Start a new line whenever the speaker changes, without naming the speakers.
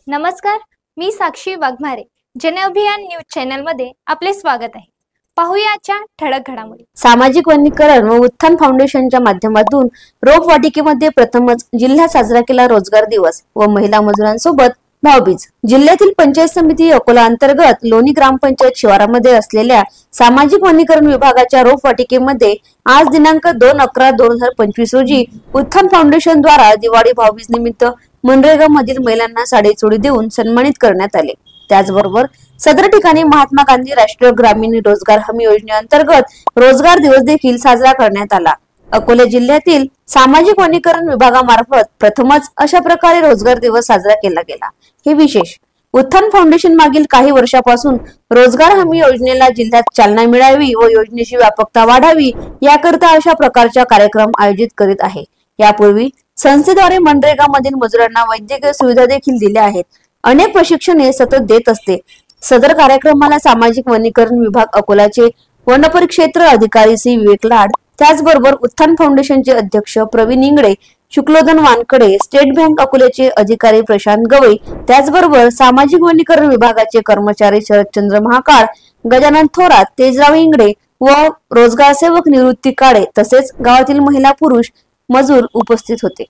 नमस्कार, मी साक्षी Waghmare. जनअभियान news channel मध्ये आपले स्वागत आहे. पाहूया आजच्या ठळक घडामोडी.
सामाजिक वनीकरण व उत्थान फाउंडेशनच्या माध्यमातून रोपवाटिकेमध्ये प्रथमच जिल्ह्यात साजरा केला रोजगार दिवस व महिला मजुरांसोबत भाऊबीज. जिल्ह्यातील पंचायत समिती अकोला अंतर्गत लोणी ग्रामपंचायत शिवारामध्ये असलेल्या सामाजिक वनीकरण विभागाच्या रोपवाटिकेमध्ये आज दिनांक 2/11/2025 रोजी उत्थान फाउंडेशन द्वारा दिवाळी भाऊबीज निमित्त मनरेगा मधील महिलांना साडीचोळी देऊन सन्मानित करण्यात आले. त्याचबरोबर सदर ठिकाणी महात्मा गांधी राष्ट्रीय ग्रामीण रोजगार हमी योजनेअंतर्गत रोजगार दिवस देखील साजरा करण्यात आला. अकोला जिल्ह्यातील सामाजिक वनीकरण विभागामार्फत प्रथमच अशा प्रकारे रोजगार दिवस साजरा केला गेला. हे विशेष. उत्थान फाउंडेशन मागील काही वर्षापासून रोजगार हमी योजनेला जिल्ह्यात चालना मिळावी व योजनेची व्यापकता वाढावी याकरिता अशा प्रकारच्या कार्यक्रम आयोजित करीत आहे. यापूर्वी संस्थेद्वारे मनरेगा मधील मजुरांना वैद्यकीय सुविधा देखील दिल्या आहेत. अनेक प्रशिक्षणे सतत देत असते. सदर कार्यक्रमाला सामाजिक वनीकरण विभाग अकोलाचे वनपरिक्षेत्र अधिकारी सी विवेक लाड, त्याचबरोबर उत्थान फाउंडेशनचे अध्यक्ष प्रवीण इंगळे, शुक्लोदन वानकडे, स्टेट बँक अकोल्याचे अधिकारी प्रशांत गवई, त्याचबरोबर सामाजिक वनीकरण विभागाचे कर्मचारी शरदचंद्र महाकाळ, गजानन थोरात, तेजराव इंगळे व रोजगार सेवक निवृत्ती काळे तसेच गावातील महिला पुरुष मजूर उपस्थित होते.